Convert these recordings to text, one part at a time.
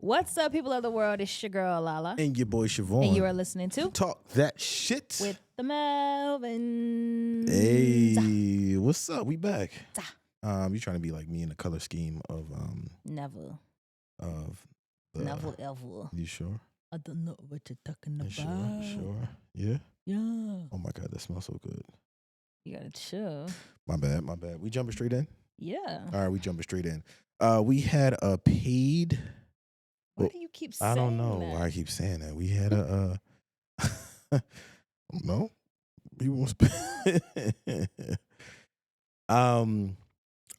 What's up, people of the world? It's your girl, Lala. And your boy Siobhan. And you are listening to Talk That Shit. With the Melvins. Hey, what's up? We back. Zah. You trying to be like me in the color scheme of Never. of the Never ever. You sure? I don't know what you're talking about. Sure. Yeah? Yeah. Oh my god, that smells so good. You gotta chill. My bad. We jumping straight in? Yeah. All right, we jumping straight in. We had a paid. Why do you keep saying I don't know that? why I keep saying that. We had a no. People won't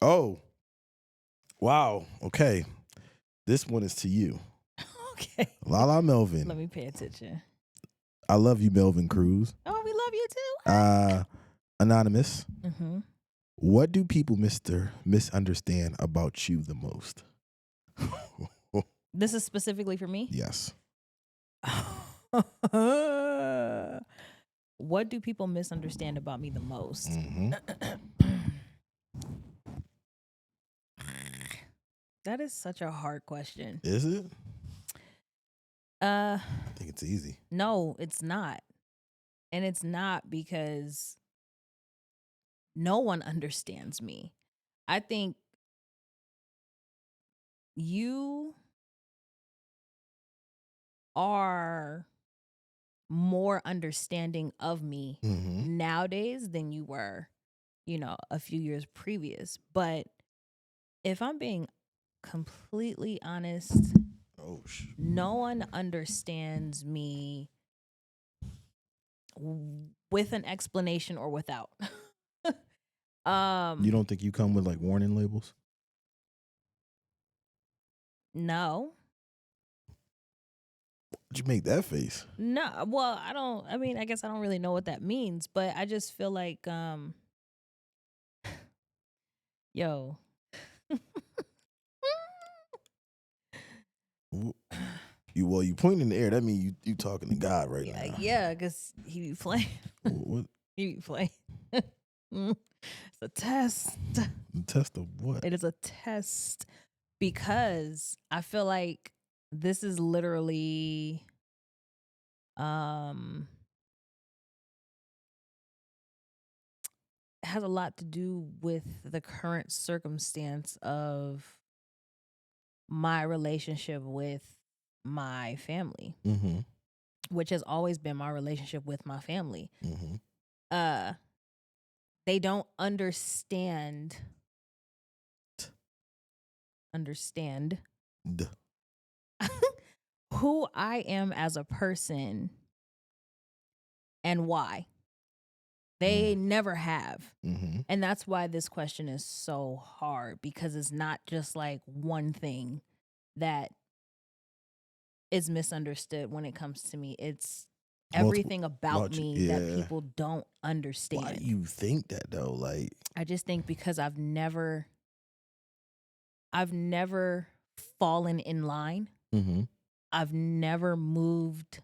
oh. Wow. Okay. This one is to you. Okay. Lala Melvin. Let me pay attention. I love you, Melvin Cruz. Oh, we love you too. Anonymous. Mm-hmm. What do people misunderstand about you the most? This is specifically for me? Yes. What do people misunderstand about me the most? Mm-hmm. That is such a hard question. Is it? I think it's easy. No, it's not. And it's not because no one understands me. I think you are more understanding of me nowadays than you were, a few years previous. But if I'm being completely honest, no one understands me with an explanation or without. You don't think you come with like warning labels? No. Why'd you make that face? No, well, I guess I don't really know what that means, but I just feel like, yo. You pointing in the air. That means you talking to God right now. Yeah, because he be playing. What? He be playing. It's a test. A test of what? It is a test because I feel like this is literally has a lot to do with the current circumstance of my relationship with my family, which has always been my relationship with my family. They don't understand who I am as a person and why. They never have. And that's why this question is so hard, because it's not just like one thing that is misunderstood when it comes to me. It's everything about me that people don't understand. Why do you think that though? Like, I just think because I've never fallen in line. I've never moved,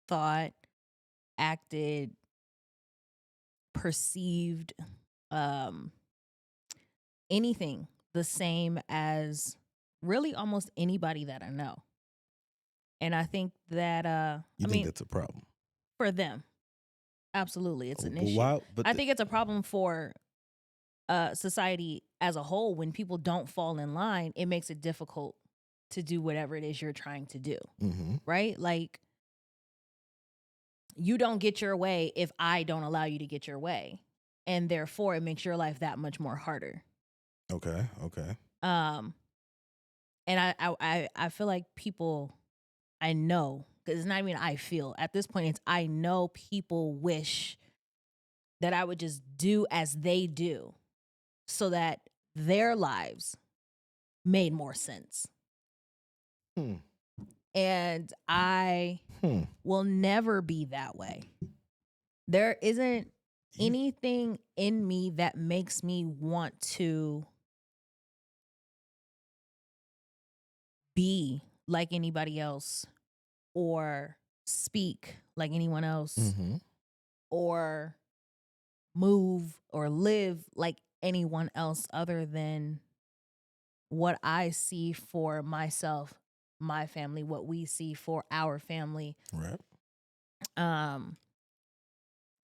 thought, acted, perceived anything the same as really almost anybody that I know. And I think that you think that's a problem for them? Absolutely, it's an issue. Why, I think it's a problem for society as a whole. When people don't fall in line, it makes it difficult to do whatever it is you're trying to do. Right? Like, you don't get your way if I don't allow you to get your way. And therefore, it makes your life that much more harder. Okay. And I feel like people, I know, because it's not even I feel. At this point, it's I know people wish that I would just do as they do so that their lives made more sense. And I will never be that way. There isn't anything in me that makes me want to be like anybody else or speak like anyone else or move or live like anyone else other than what I see for myself my family, what we see for our family. Right.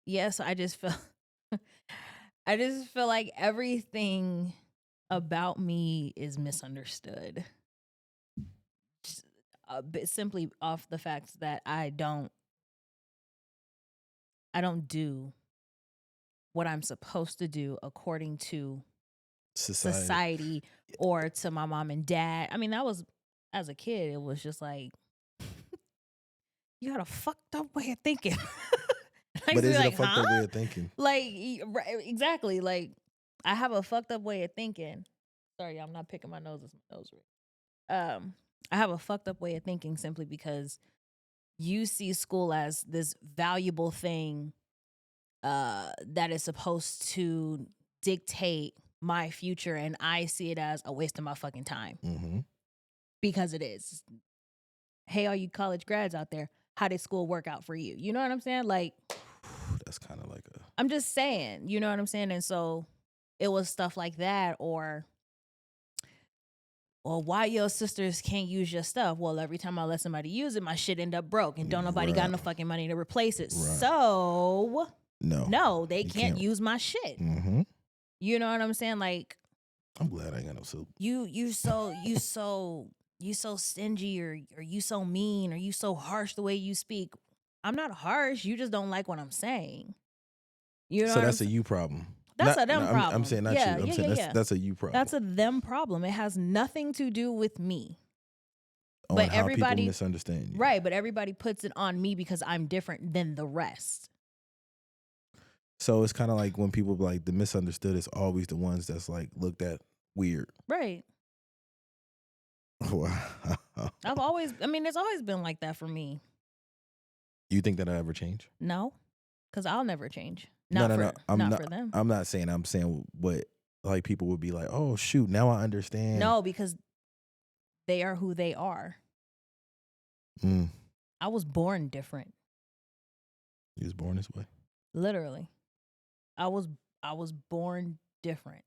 Yes, I just feel I just feel like everything about me is misunderstood. Just a bit simply off the fact that I don't do what I'm supposed to do according to society or to my mom and dad. I mean, that was, as a kid, it was just like, you got a fucked up way of thinking. But is it a fucked up way of thinking? Like, exactly. Like, I have a fucked up way of thinking. Sorry, I'm not picking my nose. It's my nose right. I have a fucked up way of thinking simply because you see school as this valuable thing that is supposed to dictate my future, and I see it as a waste of my fucking time. Mm-hmm. Because it is. Hey, all you college grads out there, how did school work out for you? You know what I'm saying? Like, that's kind of like I'm just saying, you know what I'm saying? And so it was stuff like that, or why your sisters can't use your stuff? Well, every time I let somebody use it, my shit end up broke, and don't nobody got no fucking money to replace it. Right. So no, they can't use my shit. Mm-hmm. You know what I'm saying? Like, I'm glad I ain't got no soup. You so stingy, or you so mean, or you so harsh the way you speak. I'm not harsh. You just don't like what I'm saying. You know. So that's a you problem. That's a them problem. I'm saying not you. I'm saying that's a you problem. That's a them problem. It has nothing to do with me. But how everybody people misunderstand you. Right, but everybody puts it on me because I'm different than the rest. So it's kind of like when people like the misunderstood is always the ones that's like looked at weird. Right. Wow. It's always been like that for me. You think that'll ever change? No, because I'll never change. No. Not for them. I'm not saying. I'm saying what like people would be like. Oh shoot! Now I understand. No, because they are who they are. I was born different. You was born this way. Literally, I was born different.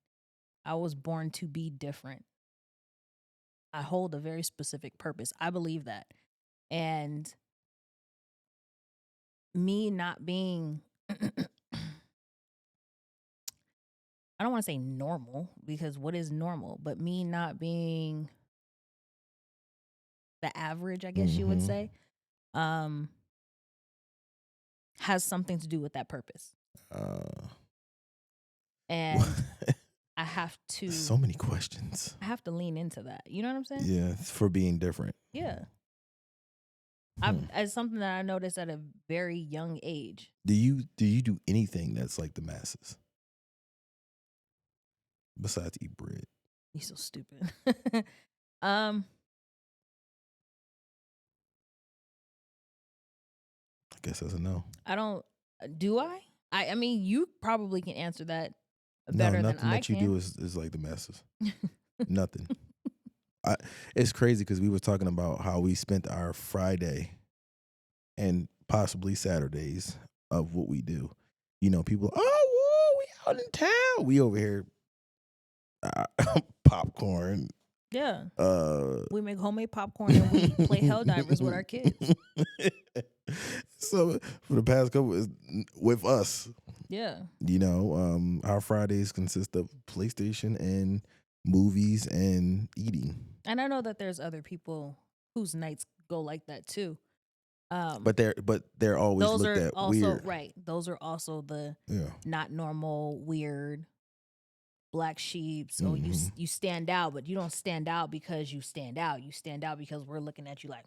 I was born to be different. I hold a very specific purpose. I believe that, and me not being I don't want to say normal, because what is normal? But me not being the average, I guess you would say, has something to do with that purpose. And I have to. So many questions. I have to lean into that. You know what I'm saying? Yeah, for being different. Yeah. It's something that I noticed at a very young age. Do you do anything that's like the masses? Besides eat bread. You're so stupid. I guess that's a no. I don't. Do I? I mean, you probably can answer that better than I can. Nothing that you do is like the masses. Nothing. It's crazy because we were talking about how we spent our Friday and possibly Saturdays of what we do. You know, people, woo, we out in town. We over here popcorn. Yeah. We make homemade popcorn and we play Helldivers with our kids. So for the past couple with us. Yeah. You know, our Fridays consist of PlayStation and movies and eating. And I know that there's other people whose nights go like that too. But they're always looked at also, weird. Right. Those are also the not normal, weird, black sheep. So you stand out, but you don't stand out because you stand out. You stand out because we're looking at you like,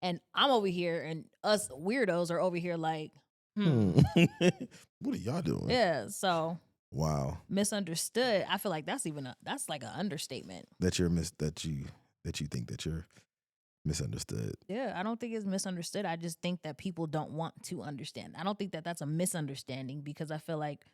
And I'm over here, and us weirdos are over here like, What are y'all doing? Yeah. So wow. Misunderstood. I feel like that's like an understatement. That you think that you're misunderstood. Yeah, I don't think it's misunderstood. I just think that people don't want to understand. I don't think that that's a misunderstanding, because I feel like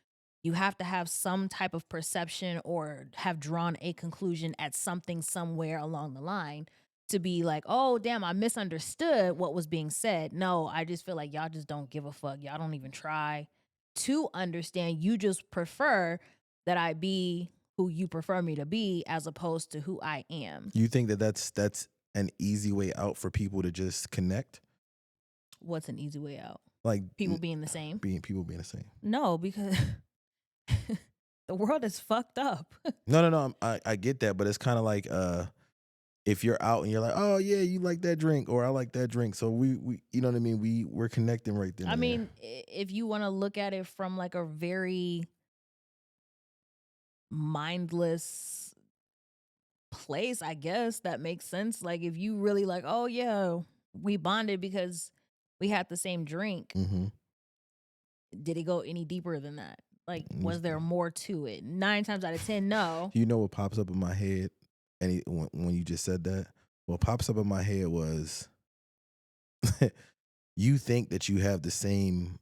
you have to have some type of perception or have drawn a conclusion at something somewhere along the line to be like, oh, damn, I misunderstood what was being said. No, I just feel like y'all just don't give a fuck. Y'all don't even try to understand. You just prefer that I be who you prefer me to be as opposed to who I am. You think that that's an easy way out for people to just connect? What's an easy way out? Like People being the same? people being the same. No, because the world is fucked up. No. I get that, but it's kind of like if you're out and you're like, oh yeah, you like that drink, or I like that drink, so we you know what I mean? We're connecting right then. I and mean, if you want to look at it from like a very mindless place, I guess that makes sense. Like if you really like, oh yeah, we bonded because we had the same drink. Mm-hmm. Did it go any deeper than that? Like, was there more to it? 9 times out of 10, no. You know what pops up in my head, and when you just said that, what pops up in my head was, you think that you have the same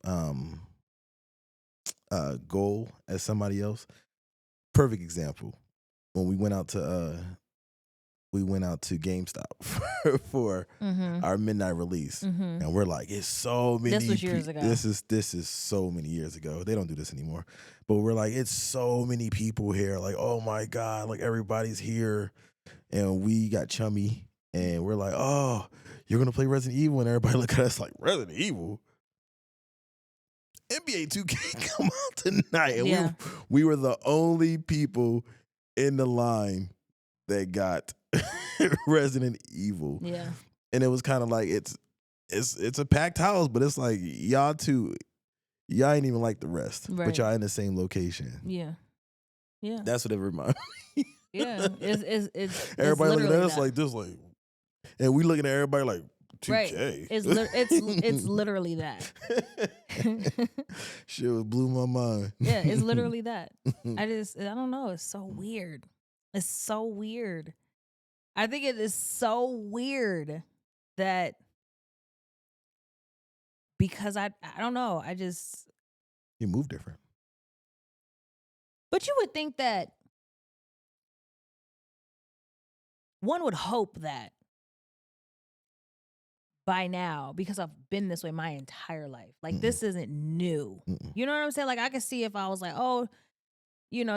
goal as somebody else. Perfect example. When we went out to GameStop for our midnight release, and we're like, it's so many. This was years ago. This is so many years ago. They don't do this anymore, but we're like, it's so many people here. Like, oh my god, like everybody's here, and we got chummy, and we're like, oh, you're gonna play Resident Evil, and everybody look at us like, Resident Evil. NBA 2K come out tonight, and Yeah. we were the only people in the line that got Resident Evil. Yeah. And it was kind of like it's a packed house, but it's like y'all ain't even like the rest, Right. but y'all in the same location. Yeah. Yeah. That's what it reminds me. Yeah. It's Everybody looking at literally us that. like this, like, and we looking at everybody like 2K. Right. It's literally that. Shit blew my mind. Yeah, it's literally that. I don't know. It's so weird. It's so weird. I think it is so weird that because I don't know. You move different. But you would think that one would hope that by now, because I've been this way my entire life, like this isn't new. You know what I'm saying? Like I could see if I was like, oh,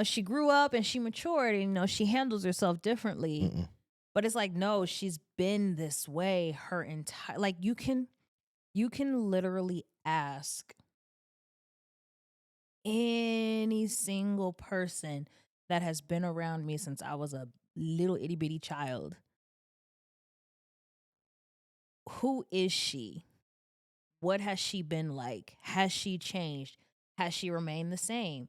she grew up and she matured and, she handles herself differently. But it's like, no, she's been this way her entire, like you can literally ask any single person that has been around me since I was a little itty bitty child. Who is she? What has she been like? Has she changed? Has she remained the same?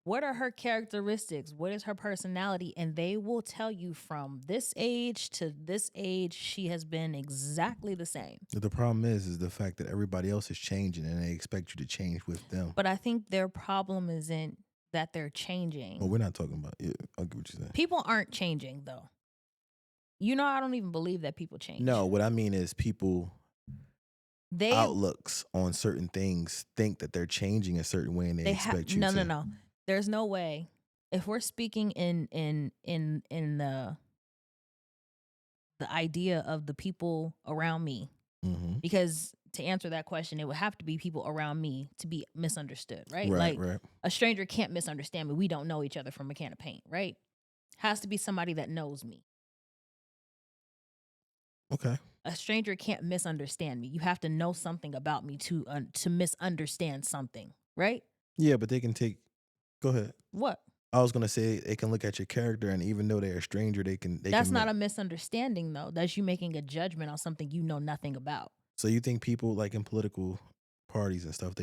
What are her characteristics? What is her personality? And they will tell you from this age to this age, she has been exactly the same. The problem is the fact that everybody else is changing and they expect you to change with them. But I think their problem isn't that they're changing. Well, we're not talking about it. I'll get what you're saying. People aren't changing, though. I don't even believe that people change. No, what I mean is people outlooks on certain things think that they're changing a certain way and they expect you to. No. There's no way. If we're speaking in the idea of the people around me, because to answer that question, it would have to be people around me to be misunderstood, right? Right. A stranger can't misunderstand me. We don't know each other from a can of paint, right? Has to be somebody that knows me. Okay. A stranger can't misunderstand me. You have to know something about me to misunderstand something, right? Yeah, but they can take. Go ahead. What? I was gonna say they can look at your character, and even though they're a stranger, they can. That's not a misunderstanding, though. That's you making a judgment on something you know nothing about. So you think people like in political parties and stuff,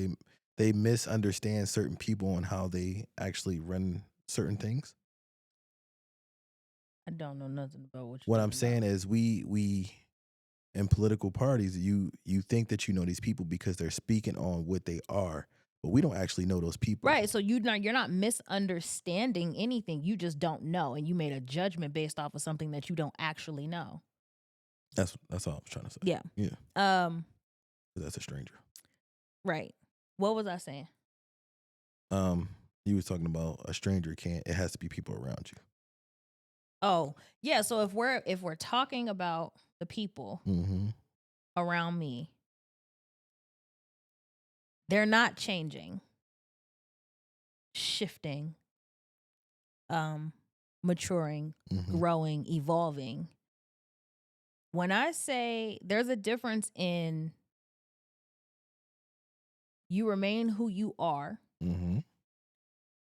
they misunderstand certain people on how they actually run certain things? I don't know nothing about what I'm saying is we in political parties, you think that you know these people because they're speaking on what they are, but we don't actually know those people. Right. So you're not misunderstanding anything. You just don't know, and you made a judgment based off of something that you don't actually know. That's all I was trying to say. Yeah. Yeah. That's a stranger. Right. What was I saying? You was talking about a stranger can't. It has to be people around you. Oh, yeah. So if we're talking about the people around me, they're not changing, shifting, maturing, growing, evolving. When I say there's a difference in you remain who you are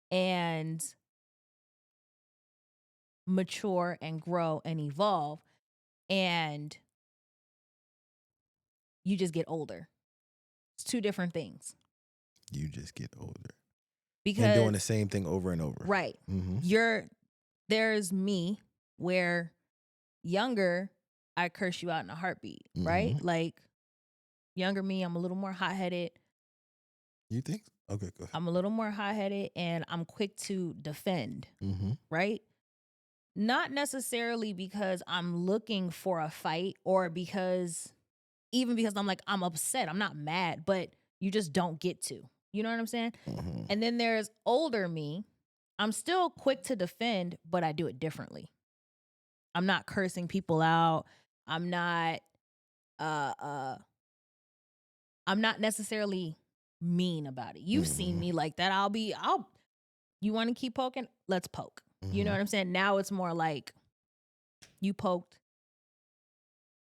and mature and grow and evolve, and you just get older. It's two different things. You just get older. Because and doing the same thing over and over. Right. There's me where younger, I curse you out in a heartbeat, right? Like younger me, I'm a little more hot-headed. You think? Okay, go ahead. I'm a little more hot-headed and I'm quick to defend, right? Not necessarily because I'm looking for a fight or because I'm like, I'm upset. I'm not mad, but you just don't get to. You know what I'm saying? And then there's older me. I'm still quick to defend, but I do it differently. I'm not cursing people out. I'm not I'm not necessarily mean about it. You've seen me like that. You want to keep poking? Let's poke. You know what I'm saying? Now it's more like you poked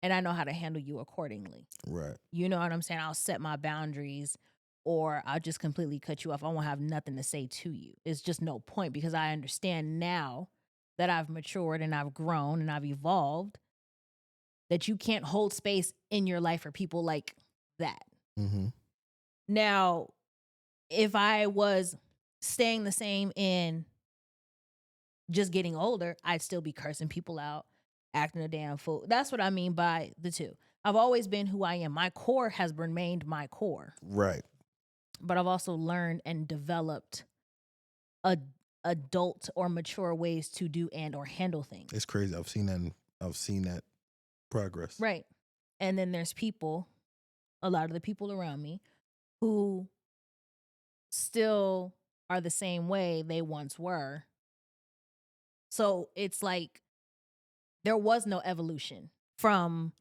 and I know how to handle you accordingly. Right. You know what I'm saying? I'll set my boundaries or I'll just completely cut you off. I won't have nothing to say to you. It's just no point because I understand now that I've matured and I've grown and I've evolved that you can't hold space in your life for people like that. Now, if I was staying the same in just getting older, I'd still be cursing people out, acting a damn fool. That's what I mean by the two. I've always been who I am. My core has remained my core. Right. But I've also learned and developed adult or mature ways to do and or handle things. It's crazy. I've seen that progress. Right. And then there's people, a lot of the people around me, who still are the same way they once were. So it's like there was no evolution from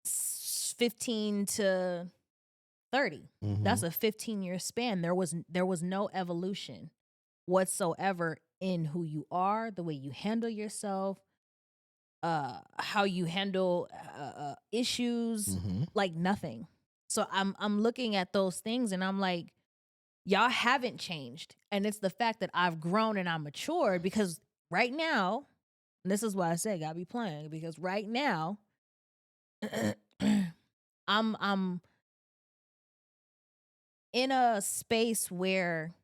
15 to 30. That's a 15-year span. There was no evolution whatsoever in who you are, the way you handle yourself, how you handle issues, like nothing. So I'm looking at those things and I'm like, y'all haven't changed. And it's the fact that I've grown and I'm matured because right now, and this is why I say gotta be playing, because right now I'm in a space where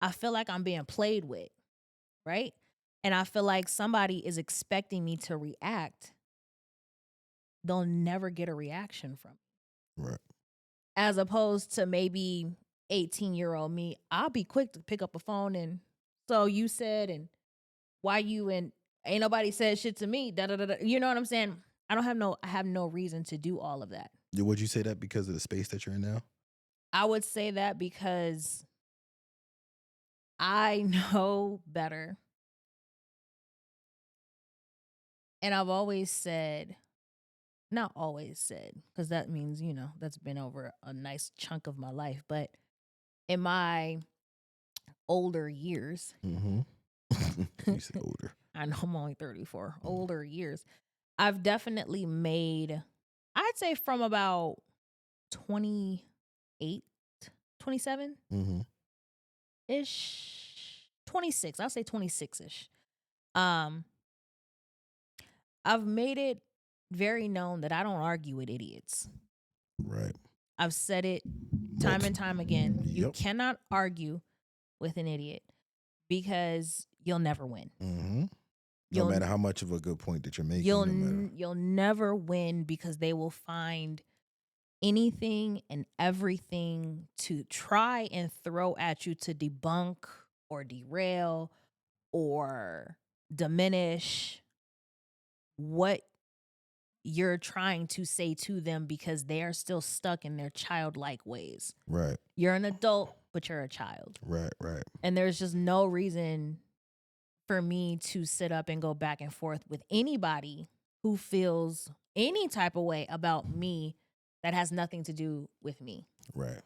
I feel like I'm being played with, right? And I feel like somebody is expecting me to react. They'll never get a reaction from me. Right. As opposed to maybe 18-year-old me, I'll be quick to pick up a phone and so you said and why you and ain't nobody said shit to me. Da, da, da, da. You know what I'm saying? I have no reason to do all of that. Would you say that because of the space that you're in now? I would say that because I know better. And I've always said, not always said, because that means, that's been over a nice chunk of my life. But in my older years, You said older. I know I'm only 34, older years, I've definitely made, I'd say from about 28, 27 ish, 26, I'll say 26 ish. I've made it very known that I don't argue with idiots. Right. I've said it time and time again. You cannot argue with an idiot because you'll never win. No matter how much of a good point that you're making. You'll never win because they will find anything and everything to try and throw at you to debunk or derail or diminish what you're trying to say to them because they are still stuck in their childlike ways. Right. You're an adult, but you're a child. Right. And there's just no reason for me to sit up and go back and forth with anybody who feels any type of way about me that has nothing to do with me. Right.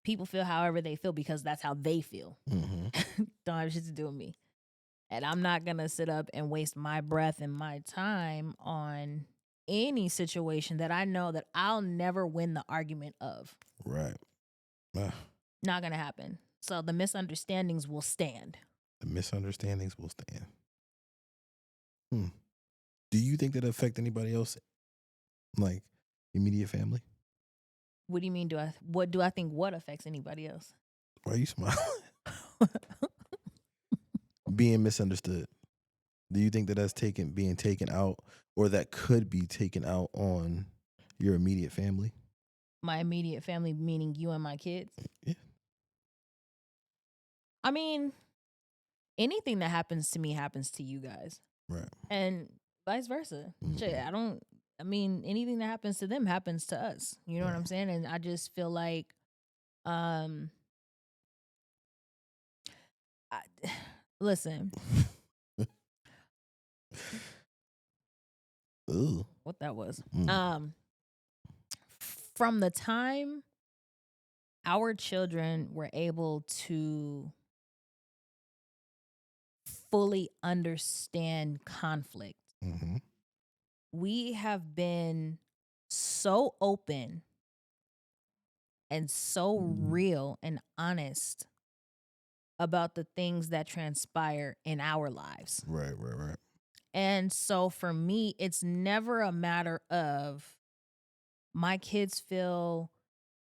People feel however they feel because that's how they feel. Don't have shit to do with me. And I'm not going to sit up and waste my breath and my time on any situation that I know that I'll never win the argument of. Right. Not going to happen. So the misunderstandings will stand. The misunderstandings will stand. Do you think that affect anybody else, like immediate family? What do you mean? What do I think what affects anybody else? Why are you smiling? Being misunderstood. Do you think that that's being taken out, or that could be taken out on your immediate family? My immediate family, meaning you and my kids? Yeah. I mean, anything that happens to me happens to you guys. Right. And vice versa. Shit, anything that happens to them happens to us. You know what I'm saying? And I just feel like, listen. Ooh. What that was. From the time our children were able to fully understand conflict, we have been so open and so real and honest about the things that transpire in our lives. Right. And so for me, it's never a matter of my kids feel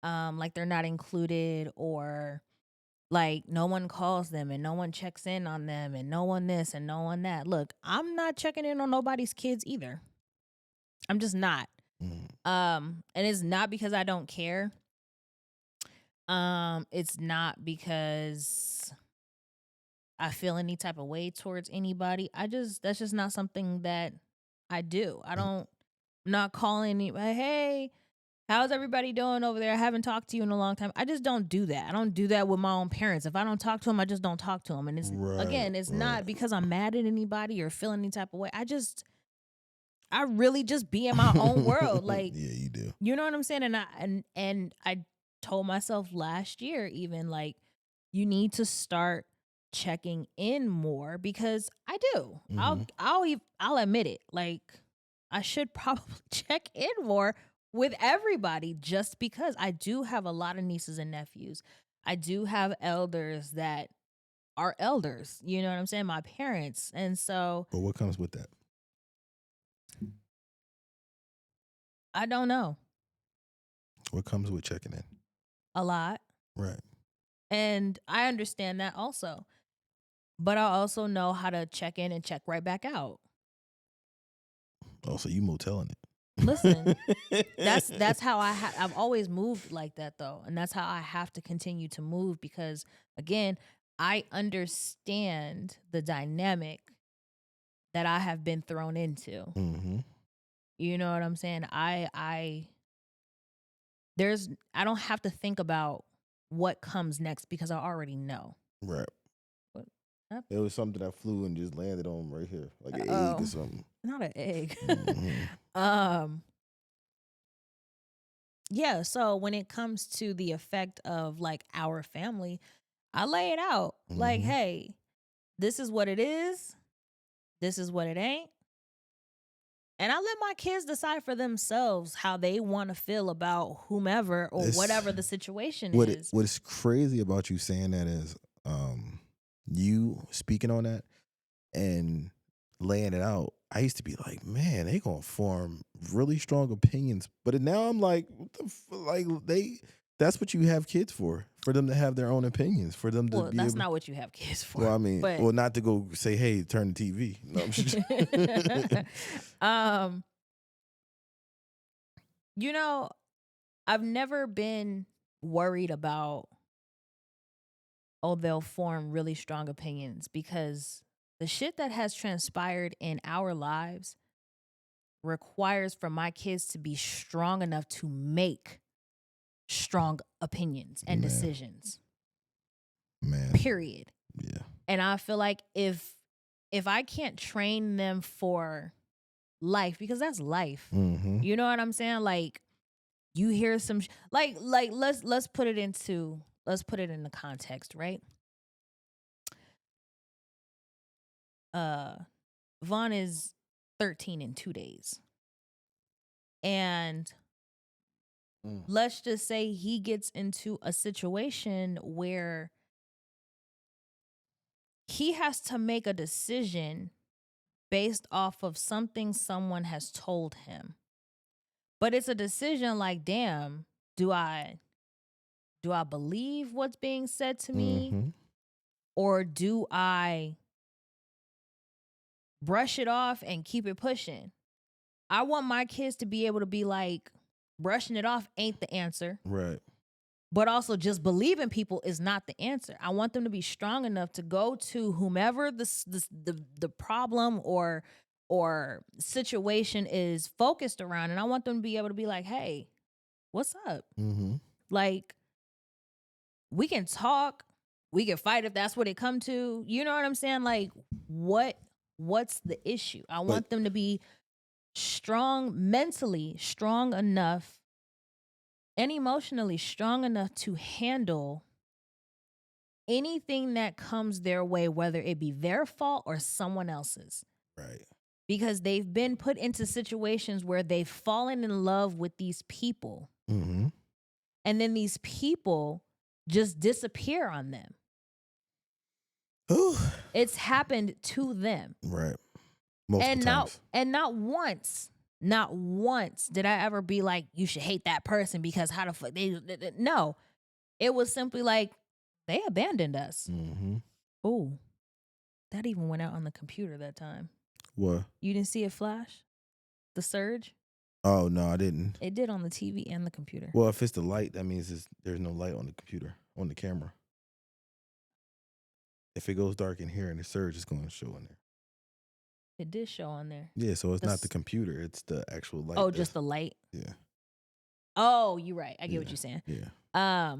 like they're not included, or like no one calls them and no one checks in on them and no one this and no one that. Look, I'm not checking in on nobody's kids either. I'm just not. And it's not because I don't care. It's not because I feel any type of way towards anybody. That's just not something that I do. I'm not calling anybody, hey, how's everybody doing over there? I haven't talked to you in a long time. I just don't do that. I don't do that with my own parents. If I don't talk to them, I just don't talk to them. And it's not because I'm mad at anybody or feeling any type of way. I really just be in my own world. Like, yeah, you do. You know what I'm saying? And I told myself last year, even, like, you need to start checking in more, because I do. I'll admit it. Like, I should probably check in more with everybody, just because I do have a lot of nieces and nephews. I do have elders that are elders. You know what I'm saying? My parents. And so. But what comes with that? I don't know. What comes with checking in? A lot. Right. And I understand that also. But I also know how to check in and check right back out. Oh, so you moteling it. Listen, that's how I've always moved like that, though. And that's how I have to continue to move, because, again, I understand the dynamic that I have been thrown into. You know what I'm saying? I don't have to think about what comes next, because I already know. Right. What? It was something that flew and just landed on right here, like an egg or something. Not an egg. Yeah, so when it comes to the effect of, like, our family, I lay it out. Like, hey, this is what it is. This is what it ain't. And I let my kids decide for themselves how they want to feel about whomever or whatever the situation is. What is crazy about you saying that is you speaking on that and laying it out. I used to be like, man, they gonna form really strong opinions. But now I'm like, that's what you have kids for them to have their own opinions, for them to be that's not what you have kids for. Well, I mean, not to go say, hey, turn the TV. No, I'm just you know, I've never been worried about, they'll form really strong opinions, because the shit that has transpired in our lives requires for my kids to be strong enough to make strong opinions and decisions. Man. Period. Yeah. And I feel like if I can't train them for life, because that's life. You know what I'm saying? Like, you hear some like let's put it into context, right? Vaughn is 13 in 2 days. And let's just say he gets into a situation where he has to make a decision based off of something someone has told him. But it's a decision like, damn, do I believe what's being said to me? Or do I brush it off and keep it pushing? I want my kids to be able to be like, brushing it off ain't the answer. Right. But also just believing people is not the answer. I want them to be strong enough to go to whomever the problem or situation is focused around. And I want them to be able to be like, hey, what's up? Like, we can talk, we can fight if that's what it come to. You know what I'm saying? Like, what's the issue? I want them to be strong, mentally strong enough and emotionally strong enough to handle anything that comes their way, whether it be their fault or someone else's. Right. Because they've been put into situations where they've fallen in love with these people. And then these people just disappear on them. Ooh. It's happened to them. Right. Multiple times. Not once did I ever be like, you should hate that person because how the fuck no. It was simply like, they abandoned us. Oh, that even went out on the computer that time. What? You didn't see it flash? The surge? Oh, no, I didn't. It did on the TV and the computer. Well, if it's the light, that means there's no light on the computer, on the camera. If it goes dark in here and the surge is going to show in there. It did show on there. Yeah, so it's not the computer, it's the actual light. Oh, just the light? Yeah. Oh, you're right. I get what you're saying. Yeah.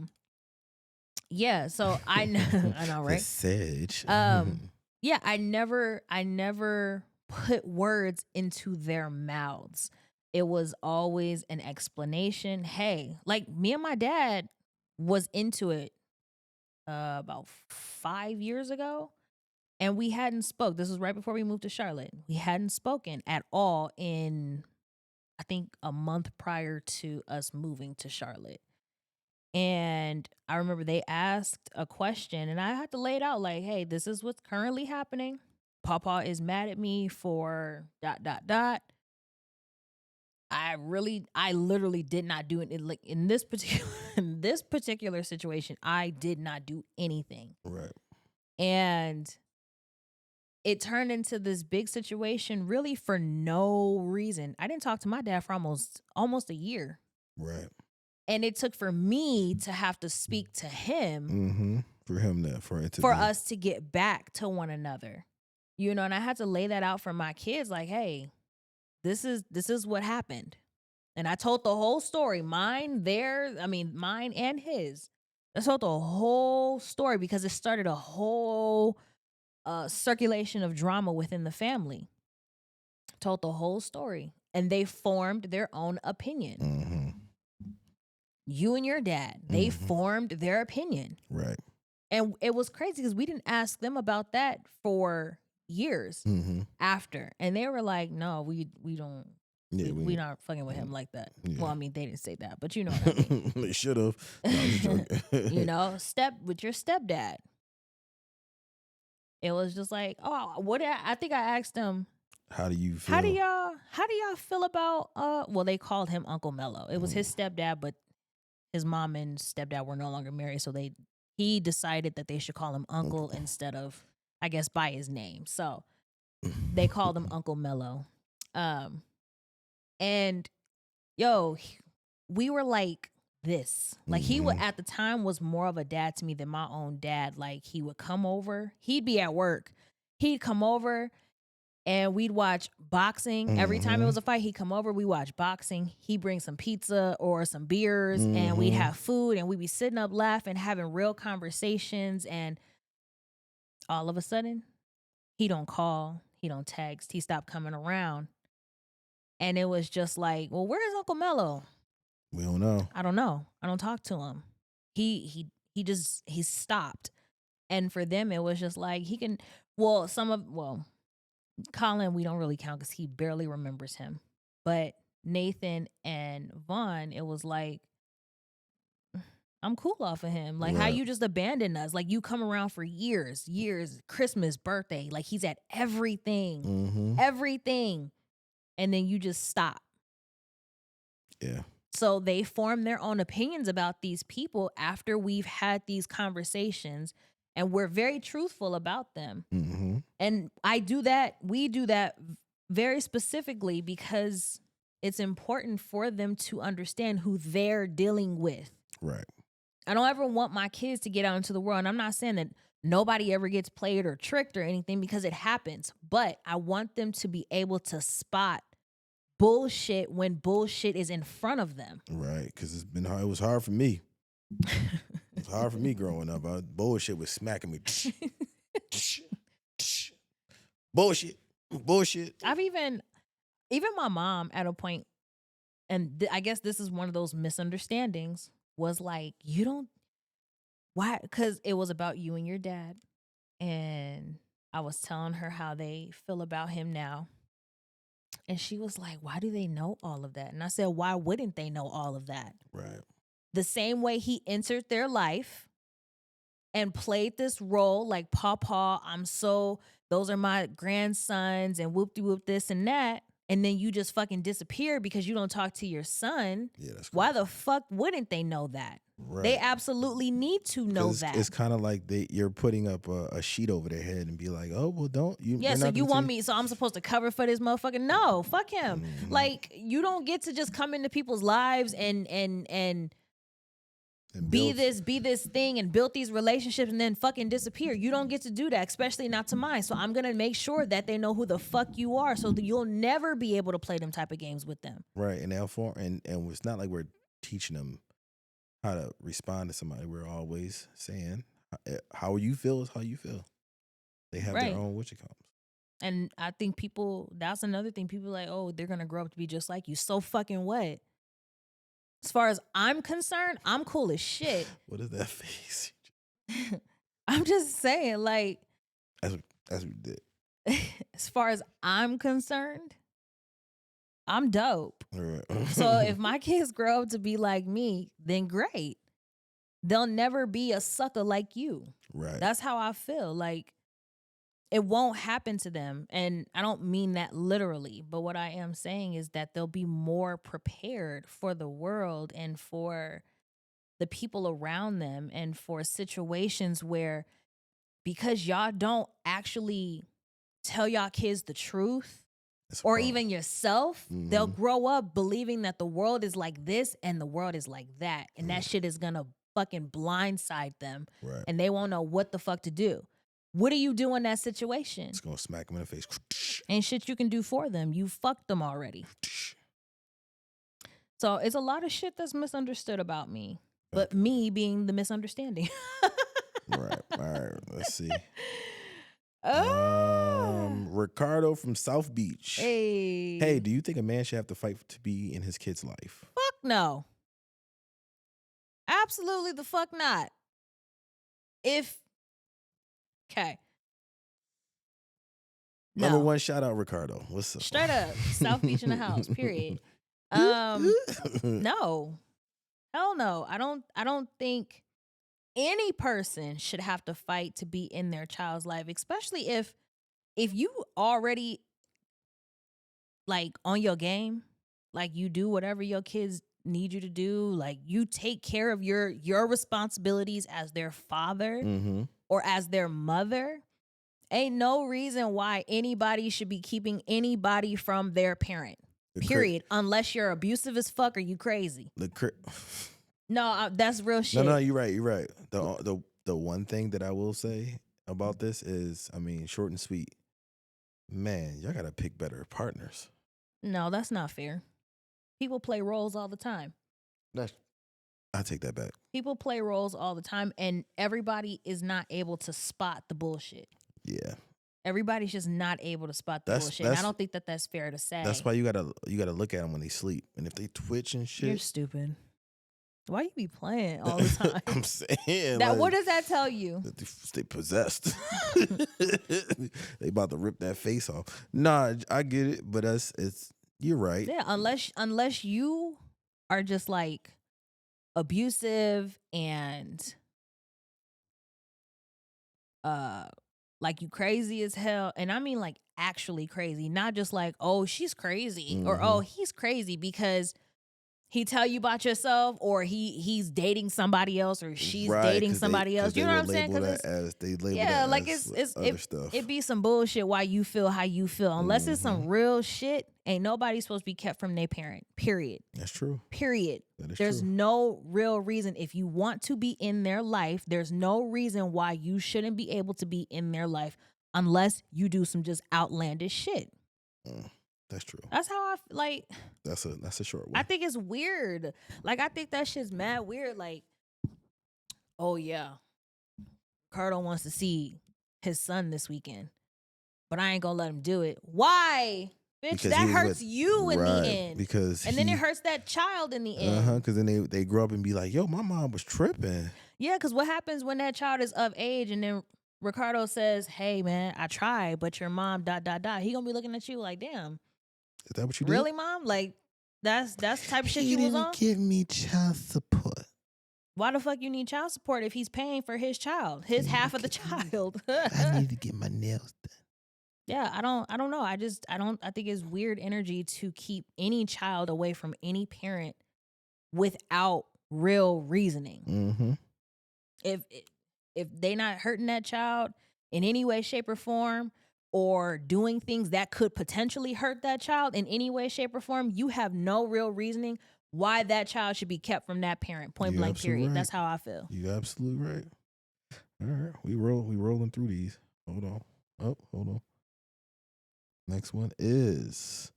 Yeah, so I know, I know, right? The sedge. Yeah, I never put words into their mouths. It was always an explanation. Hey, like me and my dad was into it about 5 years ago, and we hadn't spoke. This was right before we moved to Charlotte. We hadn't spoken at all in, I think, a month prior to us moving to Charlotte. And I remember they asked a question and I had to lay it out like, hey, this is what's currently happening. Papa is mad at me for ... I literally did not do it. Like in this particular situation, I did not do anything. Right. And it turned into this big situation really for no reason. I didn't talk to my dad for almost a year. Right. And it took for me to have to speak to him for us to get back to one another. You know, and I had to lay that out for my kids like, hey, this is what happened. And I told the whole story, mine and his. I told the whole story because it started a whole circulation of drama within the family. Told the whole story. And they formed their own opinion. You and your dad, they formed their opinion. Right. And it was crazy because we didn't ask them about that for years after. And they were like, no, we don't. Yeah, we not fucking with him like that. Yeah. Well, I mean, they didn't say that, but you know what I mean. They should have. No, you know, with your stepdad. It was just like, oh, I think I asked them, how do you feel? How do y'all feel about well, they called him Uncle Mello. It was his stepdad, but his mom and stepdad were no longer married, so he decided that they should call him Uncle instead of, I guess, by his name. So they called him Uncle Mello. And we were like this. Like he would at the time was more of a dad to me than my own dad. Like he would come over, he'd be at work, he'd come over and we'd watch boxing. Every time it was a fight, he'd come over, we watch boxing. He'd bring some pizza or some beers and we'd have food and we'd be sitting up laughing, having real conversations. And all of a sudden, he don't call, he don't text, he stopped coming around. And it was just like, well, where's Uncle Mello? We don't know. I don't know. I don't talk to him. He stopped. And for them, it was just like Colin, we don't really count because he barely remembers him. But Nathan and Vaughn, it was like, I'm cool off of him. Like, how Right. you just abandon us? Like, you come around for years, Christmas, birthday. Like, he's at everything, everything. And then you just stop. Yeah. So they form their own opinions about these people after we've had these conversations, and we're very truthful about them. And we do that very specifically because it's important for them to understand who they're dealing with. Right. I don't ever want my kids to get out into the world. And I'm not saying that nobody ever gets played or tricked or anything, because it happens. But I want them to be able to spot bullshit when bullshit is in front of them. Right. Because it's been hard. It was hard for me. It's hard for me growing up. Bullshit was smacking me. Bullshit. I've even my mom at a point, and I guess this is one of those misunderstandings, was like, why? Because it was about you and your dad. And I was telling her how they feel about him now. And she was like, why do they know all of that? And I said, why wouldn't they know all of that? Right. The same way he entered their life and played this role, like, Pawpaw, those are my grandsons, and whoop-de-whoop this and that. And then you just fucking disappear because you don't talk to your son. Yeah, that's crazy. Why the fuck wouldn't they know that? Right. They absolutely need to know that. It's kind of like you're putting up a sheet over their head and be like, oh, well, don't you? Yeah, so you want me, so I'm supposed to cover for this motherfucker? No, fuck him. Like, you don't get to just come into people's lives and be this thing and build these relationships and then fucking disappear. You don't get to do that, especially not to mine. So I'm gonna make sure that they know who the fuck you are, so that you'll never be able to play them type of games with them. Right, and it's not like we're teaching them how to respond to somebody. We're always saying, how you feel is how you feel. They have their own whatchacoms. And I think that's another thing. People are like, oh, they're gonna grow up to be just like you. So fucking what? As far as I'm concerned, I'm cool as shit. What is that face? I'm just saying, like, that's what you did. As far as I'm concerned, I'm dope. Right. So if my kids grow up to be like me, then great. They'll never be a sucker like you. Right. That's how I feel. Like, it won't happen to them. And I don't mean that literally, but what I am saying is that they'll be more prepared for the world and for the people around them, and for situations where, because y'all don't actually tell y'all kids the truth, or even yourself, they'll grow up believing that the world is like this and the world is like that. And that shit is gonna fucking blindside them. Right. And they won't know what the fuck to do. What do you do in that situation? It's gonna smack them in the face. Ain't shit you can do for them. You fucked them already. So it's a lot of shit that's misunderstood about me. But me being the misunderstanding. Right. All right. Let's see. Oh. Ricardo from South Beach. Hey, do you think a man should have to fight to be in his kid's life? Fuck no. Absolutely the fuck not. Okay. Number one, shout out Ricardo. What's up? Straight up. South Beach in the house, period. No. Hell no. I don't think any person should have to fight to be in their child's life, especially if you already, like, on your game, like, you do whatever your kids need you to do, like, you take care of your responsibilities as their father or as their mother. Ain't no reason why anybody should be keeping anybody from their parent. Period. Unless you're abusive as fuck or you crazy. No, that's real shit. No, you're right. The one thing that I will say about this is, I mean, short and sweet. Man, y'all gotta pick better partners. No, that's not fair. People play roles all the time. I take that back. People play roles all the time, and everybody is not able to spot the bullshit. Yeah. Everybody's just not able to spot the bullshit. And I don't think that that's fair to say. That's why you gotta look at them when they sleep, and if they twitch and shit. You're stupid. Why you be playing all the time? I'm saying That like, what does that tell you? that they possessed. They about to rip that face off. Nah, I get it, but it's you're right. Yeah, unless you are just like abusive and like you crazy as hell, and I mean like actually crazy, not just like, oh, she's crazy or oh, he's crazy because he tell you about yourself, or he's dating somebody else, or she's Right, dating somebody else. You know what I'm saying? Because they label yeah, that like as it's other stuff. it be some bullshit why you feel how you feel. Unless it's some real shit, ain't nobody supposed to be kept from their parent. Period. That's true. Period. That is There's true. no real reason. If you want to be in their life, there's no reason why you shouldn't be able to be in their life unless you do some just outlandish shit. That's true. That's how I like. That's a short one. I think it's weird. Like, I think that shit's mad weird. Like, oh yeah, Cardo wants to see his son this weekend, but I ain't gonna let him do it. Why? Bitch, Because that he was hurts you in the end. Because and then it hurts that child in the end. Because then they grow up and be like, yo, my mom was tripping. Yeah, because what happens when that child is of age and then Ricardo says, hey man, I tried, but your mom ... He gonna be looking at you like, damn. Is that what you did? Really, mom? Like, that's the type of shit He you was didn't on? give me child support. Why the fuck you need child support if he's paying for his child, his half of the child? I need to get my nails done. Yeah, I don't know. I think it's weird energy to keep any child away from any parent without real reasoning. If they not hurting that child in any way, shape, or form, or doing things that could potentially hurt that child in any way, shape, or form, you have no real reasoning why that child should be kept from that parent. Point blank, period. Right. That's how I feel. You're absolutely right. All right, we rolling through these. Hold on. Oh, hold on. Next one is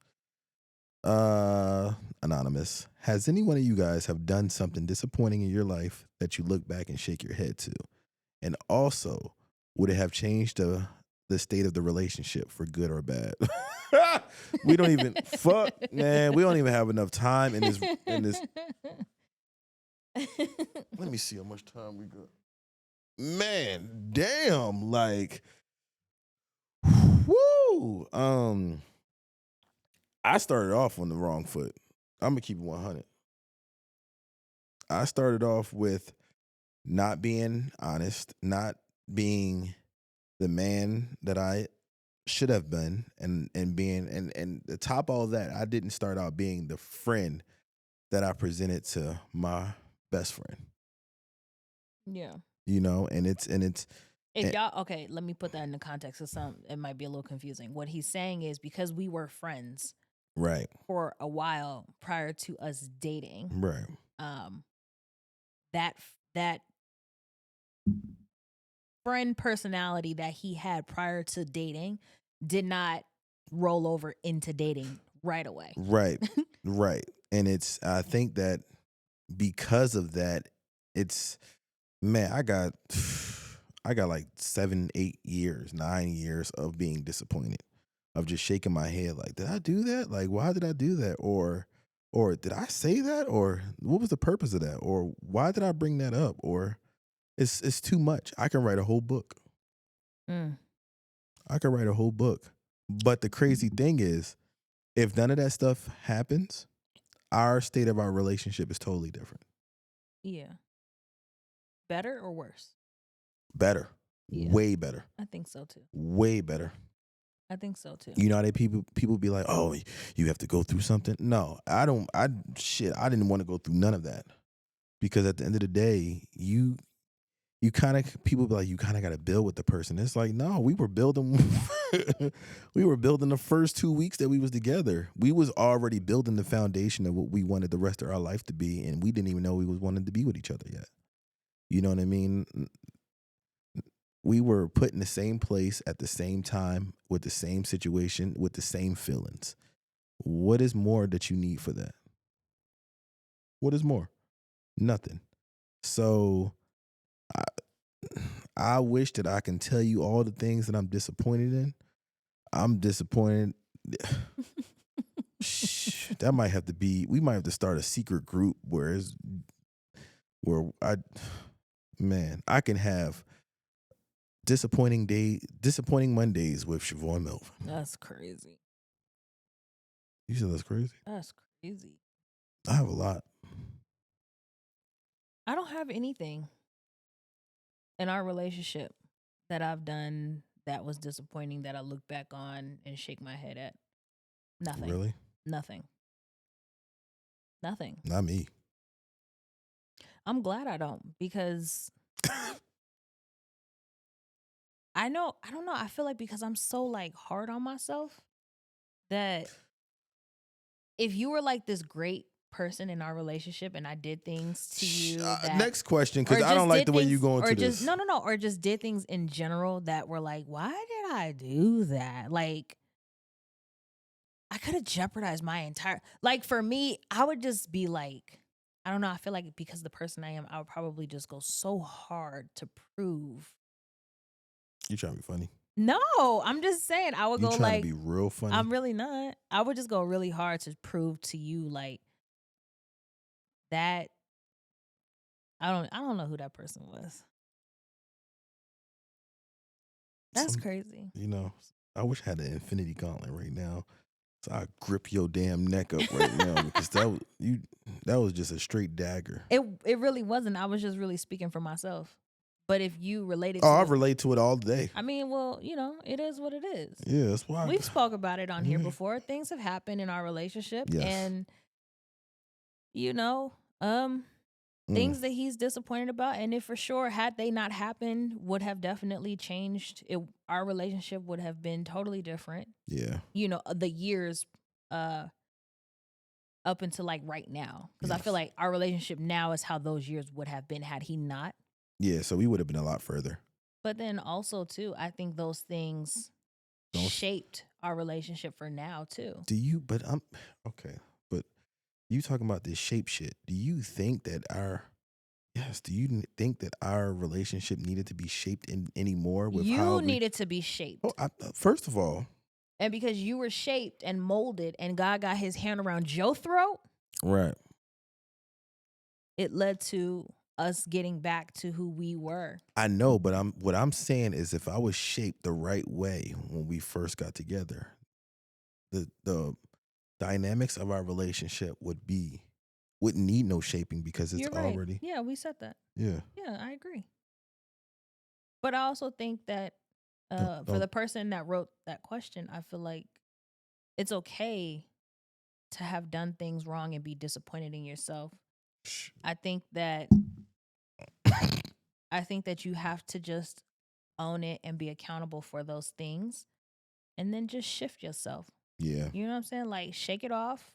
anonymous. Has any one of you guys have done something disappointing in your life that you look back and shake your head to? And also, would it have changed the state of the relationship for good or bad? We don't even fuck, man. We don't even have enough time in this. Let me see how much time we got. Man, damn, like, whoo. I started off on the wrong foot. I'm gonna keep it 100. I started off with not being honest, not being the man that I should have been, and being and to top all that, I didn't start out being the friend that I presented to my best friend. Yeah. You know, and it's if y'all okay, let me put that in the context of some. It might be a little confusing. What he's saying is because we were friends, right, for a while prior to us dating, right, that friend personality that he had prior to dating did not roll over into dating right away. Right, right, and I think that because of that, it's, man, I got like 7, 8 years, 9 years of being disappointed, of just shaking my head like, did I do that? Like, why did I do that? Or did I say that? Or what was the purpose of that? Or why did I bring that up? Or it's too much. I can write a whole book. I can write a whole book. But the crazy thing is, if none of that stuff happens, our state of our relationship is totally different. Yeah. Better or worse? Better. Yeah. Way better. I think so too. Way better. I think so too. You know how people be like, oh, you have to go through something? No, I don't. I didn't want to go through none of that, because at the end of the day, you kind of, people be like, you kind of got to build with the person. It's like, no, we were building. We were building the first 2 weeks that we was together. We was already building the foundation of what we wanted the rest of our life to be, and we didn't even know we was wanting to be with each other yet. You know what I mean? We were put in the same place at the same time with the same situation with the same feelings. What is more that you need for that? What is more? Nothing. So I wish that I can tell you all the things that I'm disappointed in. I'm disappointed. That might have to be, we might have to start a secret group where where I can have disappointing Mondays with Siobhan Melvin. That's crazy. You said that's crazy? That's crazy. I have a lot. I don't have anything in our relationship that I've done that was disappointing that I look back on and shake my head at. Nothing. Really? Nothing. Not me. I'm glad I don't, because I don't know. I feel like because I'm so like hard on myself that if you were like this great person in our relationship and I did things to you that next question, because I don't like the way you go into this. No, or just did things in general that were like, why did I do that? Like, I could have jeopardized my entire, like, for me, I would just be like, I don't know. I feel like because the person I am, I would probably just go so hard to prove. You trying to be funny? No, I'm just saying I would You go trying like, to be real funny? I'm really not. I would just go really hard to prove to you like that. I don't know who that person was. That's crazy. You know, I wish I had an infinity gauntlet right now. So I grip your damn neck up right now, because that was just a straight dagger. It really wasn't. I was just really speaking for myself. But if you related Oh, to I relate to it all day. I mean, well, it is what it is. Yeah, that's why. We've spoke about it on here before. Things have happened in our relationship. Yes. And things that he's disappointed about. And if for sure, had they not happened, would have definitely changed. Our relationship would have been totally different. Yeah. The years up until like right now. Because I feel like our relationship now is how those years would have been had he not. Yeah, so we would have been a lot further. But then also, too, I think those things shaped our relationship for now, too. But you talking about this shape shit. Do you think that our relationship needed to be shaped in any more with how we needed to be shaped? First of all. And because you were shaped and molded and God got his hand around your throat. Right. It led to us getting back to who we were. I know, but what I'm saying is, if I was shaped the right way when we first got together, the dynamics of our relationship wouldn't need no shaping, because it's already. Yeah, we said that. Yeah. Yeah, I agree. But I also think that for the person that wrote that question, I feel like it's okay to have done things wrong and be disappointed in yourself. I think that you have to just own it and be accountable for those things, and then just shift yourself. Yeah. You know what I'm saying? Like, shake it off.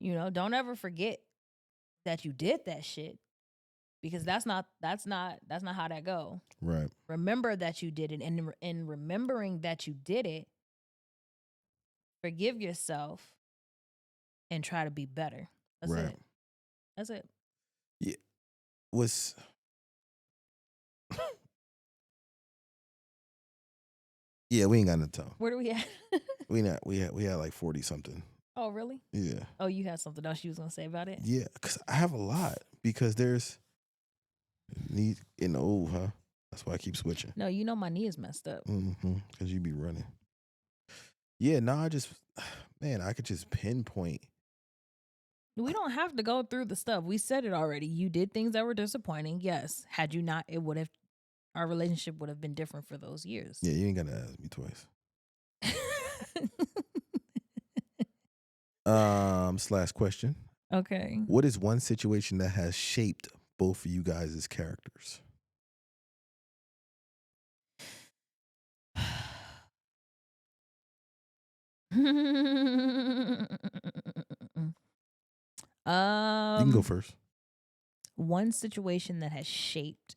Don't ever forget that you did that shit, because that's not how that go. Right. Remember that you did it, and in remembering that you did it, forgive yourself and try to be better. That's right. it. That's it. Yeah. Yeah, we ain't got no time. Where do we at? We had like 40 something. Oh, really? Yeah. Oh, you had something else you was gonna say about it? Yeah, because I have a lot. Because there's need in the old, huh? That's why I keep switching. No, my knee is messed up. Because you be running. Yeah, no, I could just pinpoint. We don't have to go through the stuff. We said it already. You did things that were disappointing. Yes. Had you not, our relationship would have been different for those years. Yeah, you ain't gotta ask me twice. / question. Okay. What is one situation that has shaped both of you guys' characters? You can go first. One situation that has shaped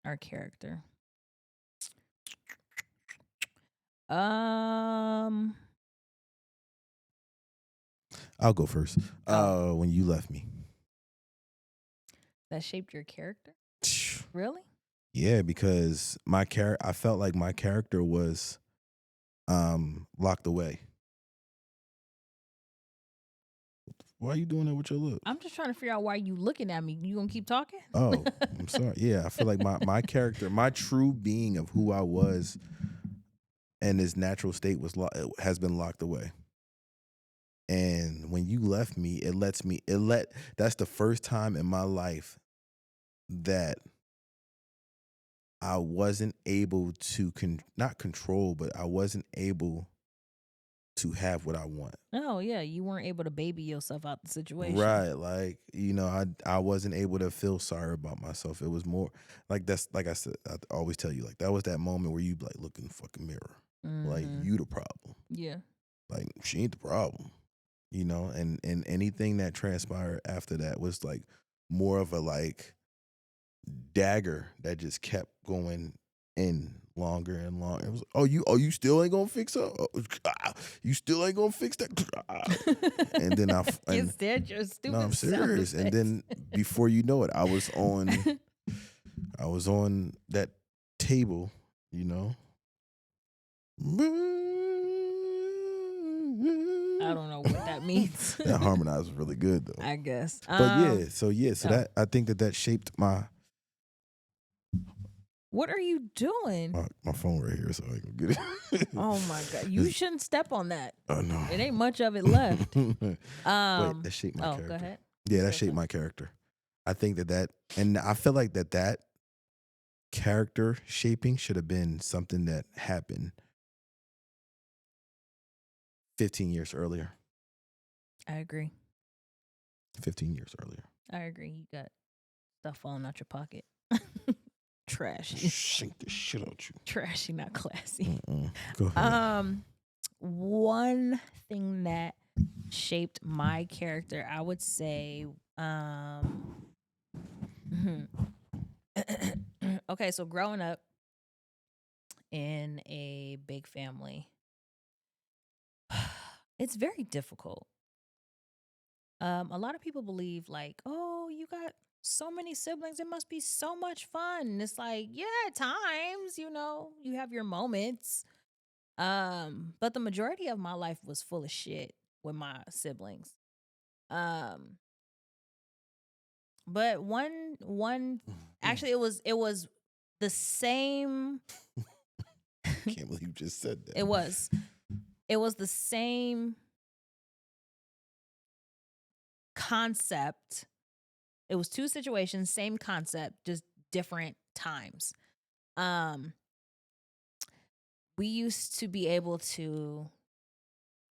our character. I'll go first. When you left me. That shaped your character? Really? Yeah, because I felt like my character was locked away. Why are you doing that with your look? I'm just trying to figure out why you looking at me. You gonna keep talking? Oh, I'm sorry. Yeah, I feel like my character, my true being of who I was and his natural state has been locked away. And when you left me, that's the first time in my life that I wasn't able to not control, but I wasn't able to have what I want. Oh yeah, you weren't able to baby yourself out the situation. Right. Like, I wasn't able to feel sorry about myself. It was more like that's like I said, I always tell you, like that was that moment where you like look in the fucking mirror. Like you the problem. Yeah. Like she ain't the problem. And anything that transpired after that was like more of a like dagger that just kept going in longer and longer. It was you still ain't gonna fix her? You still ain't gonna fix that? And then You said your stupid. no, I'm serious. And then before you know it, I was on that table, I don't know what that means. That harmonized was really good though. I guess. But so that I think that shaped my. What are you doing? My phone right here, so I can get it. Oh my god! You shouldn't step on that. Oh no, it ain't much of it left. Wait, that shaped my character. Go ahead. Yeah, that shaped my character. I think and I feel like that character shaping should have been something that happened 15 years earlier. I agree. 15 years earlier. I agree. You got stuff falling out your pocket. Trashy. Shake the shit out you. Trashy, not classy. Go ahead. One thing that shaped my character, I would say, okay, so growing up in a big family, it's very difficult. A lot of people believe like, oh, you got so many siblings, it must be so much fun. And it's like, yeah, at times, you have your moments. But the majority of my life was full of shit with my siblings. But actually it was the same. I can't believe you just said that. It was the same concept. It was two situations, same concept, just different times. We used to be able to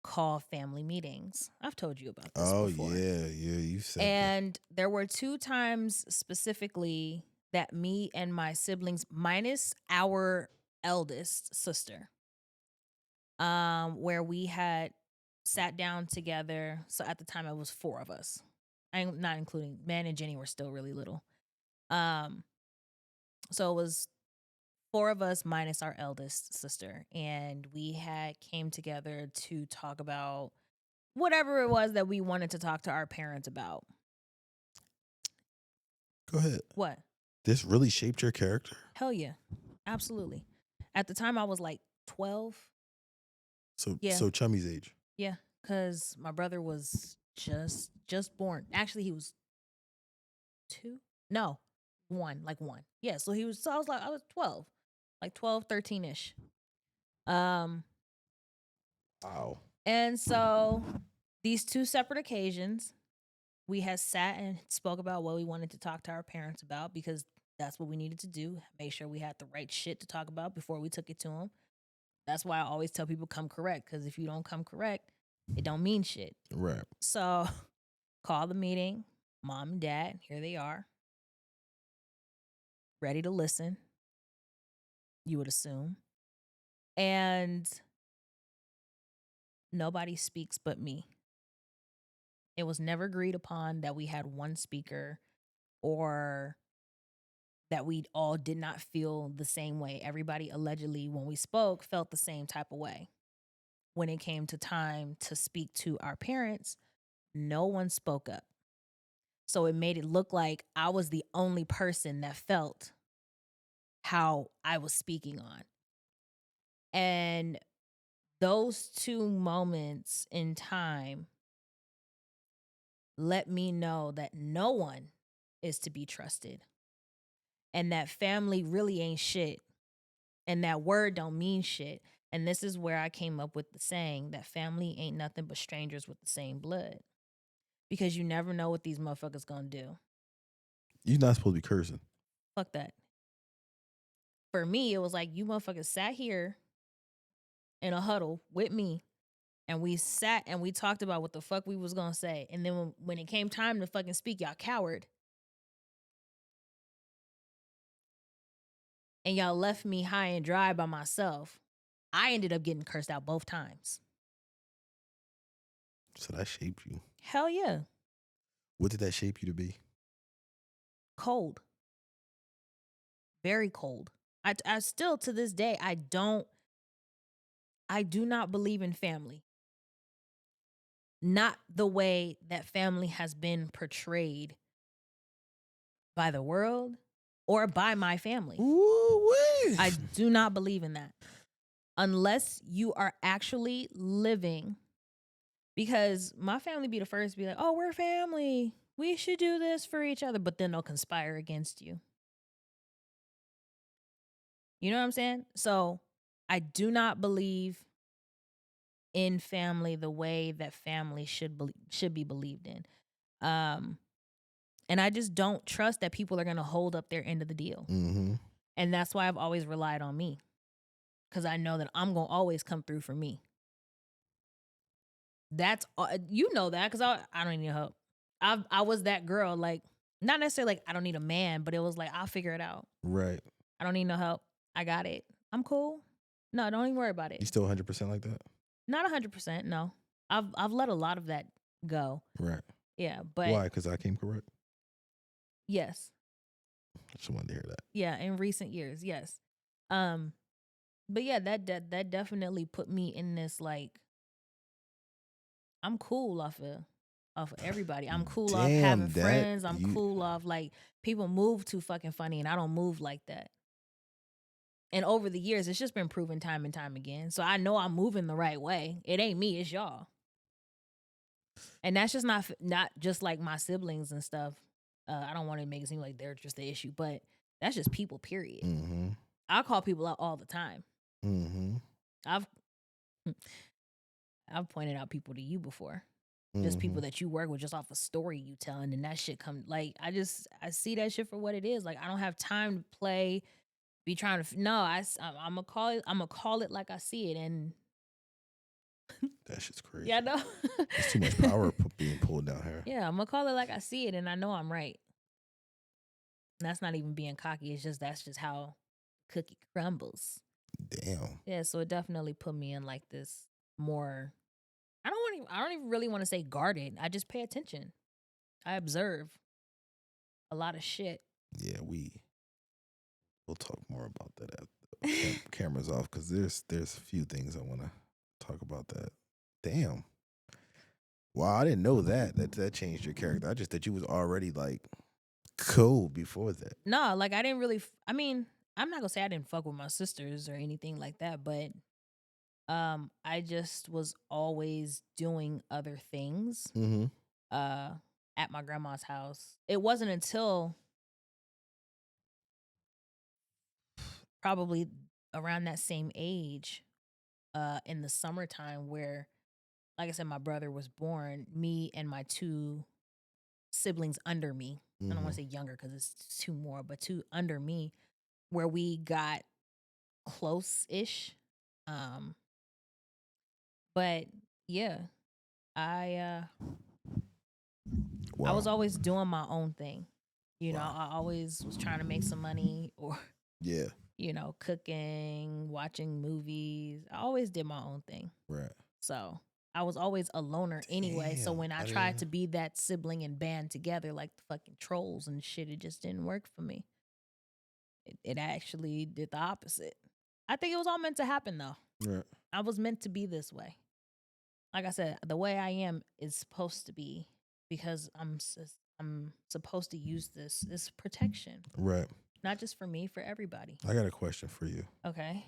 call family meetings. I've told you about this before. Yeah, you said and there were two times specifically that me and my siblings, minus our eldest sister, where we had sat down together. So at the time it was four of us. I'm not including Man and Jenny were still really little. So it was four of us minus our eldest sister, and we had came together to talk about whatever it was that we wanted to talk to our parents about. Go ahead. What? This really shaped your character? Hell yeah. Absolutely. At the time I was like 12. So Chummy's age. Yeah, because my brother was just born. Actually, he was 2? No, 1. Yeah, so I was 12. Like 12, 13-ish. Wow. And so these two separate occasions, we had sat and spoke about what we wanted to talk to our parents about, because that's what we needed to do. Make sure we had the right shit to talk about before we took it to them. That's why I always tell people come correct, because if you don't come correct, it don't mean shit. Right. So call the meeting. Mom and dad, here they are. Ready to listen, you would assume. And nobody speaks but me. It was never agreed upon that we had one speaker or that we all did not feel the same way. Everybody allegedly, when we spoke, felt the same type of way. When it came to time to speak to our parents, no one spoke up. So it made it look like I was the only person that felt how I was speaking on. And those two moments in time let me know that no one is to be trusted and that family really ain't shit and that word don't mean shit. And this is where I came up with the saying that family ain't nothing but strangers with the same blood. Because you never know what these motherfuckers gonna do. You're not supposed to be cursing. Fuck that. For me, it was like you motherfuckers sat here in a huddle with me and we sat and we talked about what the fuck we was gonna say. And then when it came time to fucking speak, y'all cowered. And y'all left me high and dry by myself. I ended up getting cursed out both times. So that shaped you. Hell yeah. What did that shape you to be? Cold. Very cold. I still to this day, I do not believe in family. Not the way that family has been portrayed by the world or by my family. Ooh-wee. I do not believe in that. Unless you are actually living. Because my family be the first to be like, oh, we're family. We should do this for each other. But then they'll conspire against you. You know what I'm saying? So I do not believe in family the way that family should be believed in. And I just don't trust that people are going to hold up their end of the deal. Mm-hmm. And that's why I've always relied on me. Because I know that I'm going to always come through for me. That's, you know that, because I don't need help. I was that girl, like, not necessarily like I don't need a man, but it was like, I'll figure it out. Right. I don't need no help. I got it. I'm cool. No, don't even worry about it. You still 100% like that? Not 100%, no. I've let a lot of that go. Right. Yeah, but why? Because I came correct? Yes. I just wanted to hear that. Yeah, in recent years, yes. But yeah, that definitely put me in this like I'm cool off of everybody. I'm cool off having friends. I'm cool off like people move too fucking funny and I don't move like that. And over the years, it's just been proven time and time again. So I know I'm moving the right way. It ain't me, it's y'all. And that's just not just like my siblings and stuff. I don't want to make it seem like they're just the issue, but that's just people, period. Mm-hmm. I call people out all the time. Mm-hmm. I've pointed out people to you before. Just people that you work with just off a story you tell, and then that shit come like I see that shit for what it is. Like I don't have time to play, be trying to I'm gonna call it like I see it, and that shit's crazy. yeah, I know. There's too much power being pulled down here. Yeah, I'm gonna call it like I see it, and I know I'm right. And that's not even being cocky. It's just that's just how cookie crumbles. Damn. Yeah, so it definitely put me in like this more. I don't even really want to say guarded. I just pay attention. I observe a lot of shit. Yeah, we'll talk more about that after the camera's off because there's a few things I want to talk about that. Damn. Wow, I didn't know that changed your character. I just thought you was already like cool before that. No, like I didn't really. I mean, I'm not gonna say I didn't fuck with my sisters or anything like that, but I just was always doing other things. Mm-hmm. At my grandma's house. It wasn't until probably around that same age, in the summertime where, like I said, my brother was born, me and my two siblings under me. I don't want to say younger because it's two more, but two under me, where we got close-ish. But yeah, I was always doing my own thing. You know, I always was trying to make some money or yeah, you know, cooking, watching movies. I always did my own thing. Right. So I was always a loner anyway. So when I tried to be that sibling and band together like the fucking trolls and shit, it just didn't work for me. It actually did the opposite. I think it was all meant to happen though. Right. I was meant to be this way. Like I said, the way I am is supposed to be because I'm supposed to use this protection. Right. Not just for me, for everybody. I got a question for you. Okay.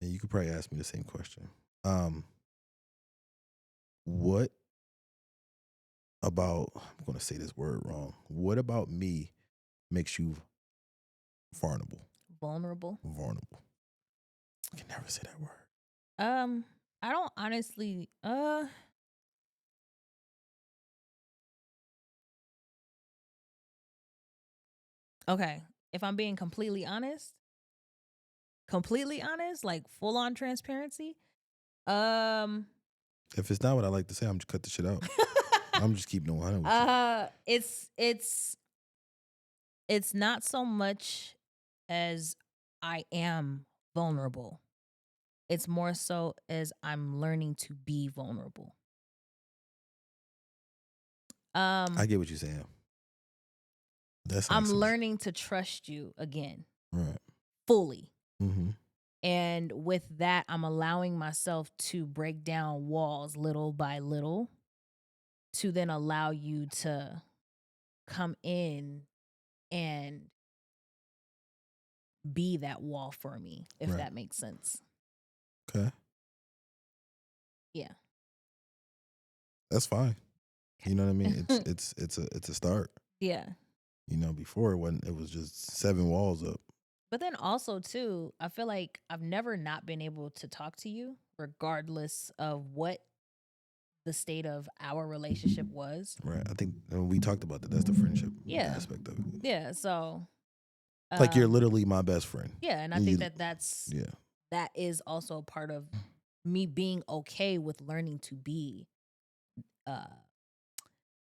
And you could probably ask me the same question. What about, I'm going to say this word wrong. What about me makes you vulnerable? Vulnerable. Vulnerable. I can never say that word. I don't honestly. Okay, if I'm being completely honest, like full on transparency. If it's not what I like to say, I'm just cut the shit out. I'm just keeping it 100 with you. It's not so much as I am vulnerable. It's more so as I'm learning to be vulnerable. I get what you're saying. I'm learning to trust you again. Right. Fully. Mm-hmm. And with that, I'm allowing myself to break down walls little by little to then allow you to come in and be that wall for me, if Right. that makes sense. Okay. Yeah. That's fine. You know what I mean? It's a start. Yeah. You know, before it was just 7 walls up. But then also too, I feel like I've never not been able to talk to you, regardless of what the state of our relationship was. Right. I think we talked about that. That's the friendship aspect of it. Yeah. So, like you're literally my best friend. Yeah, and I think that is also part of me being okay with learning to be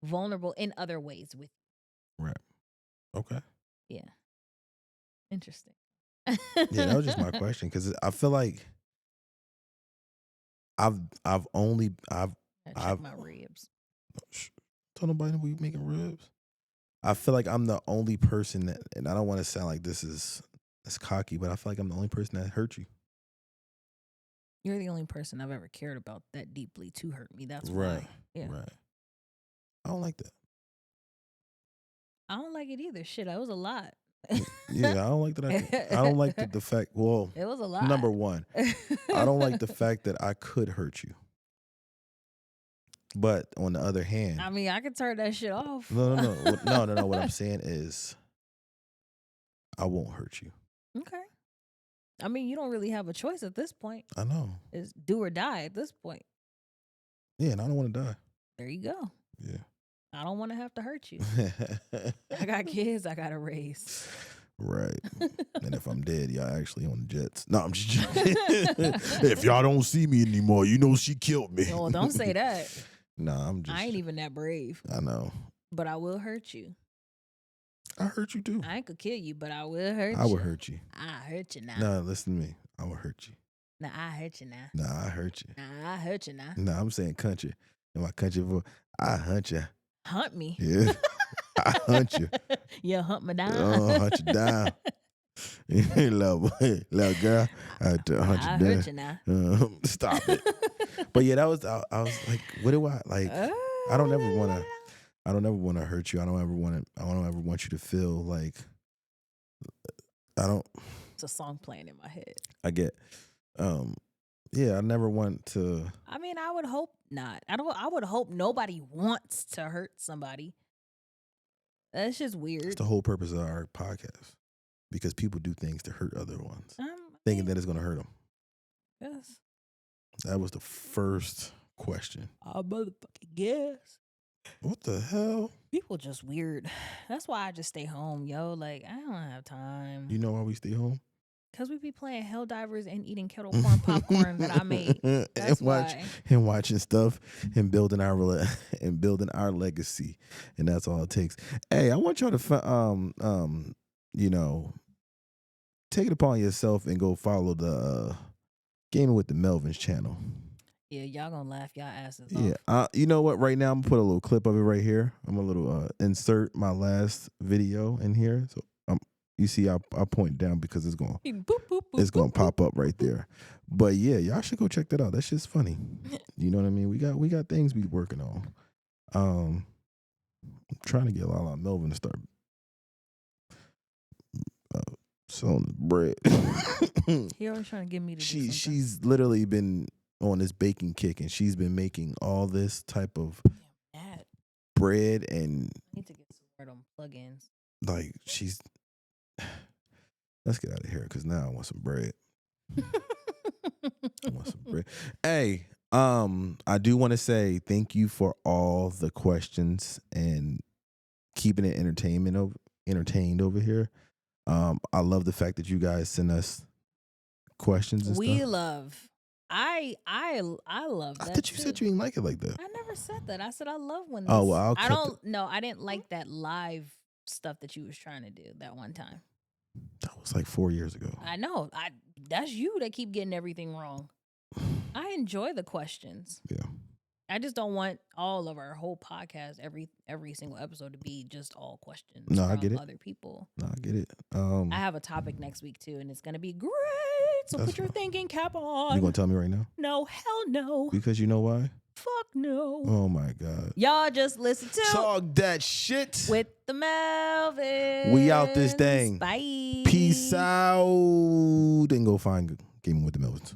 vulnerable in other ways with you. Right. Okay. Yeah. Interesting. Yeah, that was just my question because I feel like I've check my ribs. Tell nobody we making ribs. I feel like I'm the only person that, and I don't want to sound like this is cocky, but I feel like I'm the only person that hurt you. You're the only person I've ever cared about that deeply to hurt me. That's right. Why. Yeah. Right. I don't like that. I don't like it either. Shit, that was a lot. Yeah, I don't like that. I don't like the fact. Well, it was a lot. Number one, I don't like the fact that I could hurt you. But on the other hand, I mean, I could turn that shit off. No. What I'm saying is, I won't hurt you. Okay. I mean, you don't really have a choice at this point. I know. It's do or die at this point. Yeah, and I don't want to die. There you go. Yeah. I don't want to have to hurt you. I got kids I got to raise. Right. And if I'm dead, y'all actually on the jets. No, I'm just joking. If y'all don't see me anymore, you know she killed me. Oh, don't say that. Nah, I ain't even that brave. I know. But I will hurt you. I hurt you too. I ain't gonna kill you, but I will hurt you. I will hurt you. I hurt you now. Nah, listen to me. I will hurt you. Nah, I hurt you now. Nah, I hurt you. Nah, I hurt you now. Nah, I'm saying country. In my country voice, I hunt you. Hunt me? Yeah. I hunt you. You hunt me down. Hunt you down. little girl, I hunt you down. Hurt you now. Stop it. But yeah, that was. I was like, what do I like? I don't ever want to hurt you. I don't ever want you to feel like. I don't. It's a song playing in my head. I get. Yeah, I never want to. I mean, I would hope not. I would hope nobody wants to hurt somebody. That's just weird. It's the whole purpose of our podcast. Because people do things to hurt other ones, thinking that it's going to hurt them. Yes. That was the first question. I motherfucking guess. What the hell? People just weird. That's why I just stay home, yo. Like, I don't have time. You know why we stay home? Because we be playing Helldivers and eating kettle corn popcorn that I made. That's why. And watching stuff and building our legacy. And that's all it takes. Hey, I want y'all to take it upon yourself and go follow the Gaming with the Melvins channel. Yeah, y'all gonna laugh y'all asses off. Yeah, you know what? Right now, I'm gonna put a little clip of it right here. I'm gonna insert my last video in here. So you see, I point down because it's gonna pop up right there. But yeah, y'all should go check that out. That shit's funny. You know what I mean? We got things we working on. I'm trying to get Lala Melvin to start selling the bread. He always trying to get me to do something. She's literally been on this baking kick, and she's been making all this type of bread and I need to get some more of them plugins. like she's. Let's get out of here because now I want some bread. I want some bread. Hey, I do want to say thank you for all the questions and keeping it entertained over here. I love the fact that you guys send us questions and We stuff. love. I love that. I thought you too. said you didn't like it like that. I never said that. I said I love when. Oh, well, I'll I cut don't. No, I didn't like that live stuff that you was trying to do that one time. That was like 4 years ago. I know. That's you that keep getting everything wrong. I enjoy the questions. Yeah. I just don't want all of our whole podcast, every single episode, to be just all questions. No, from I get it. Other people. No, I get it. I have a topic next week too, and it's gonna be great. So put your thinking cap on. You gonna tell me right now? No, hell no. Because you know why? Fuck no. Oh my God. Y'all just listen to Talk that shit with the Melvins. We out this thing. Bye. Peace out. Then go find Gaming with the Melvins.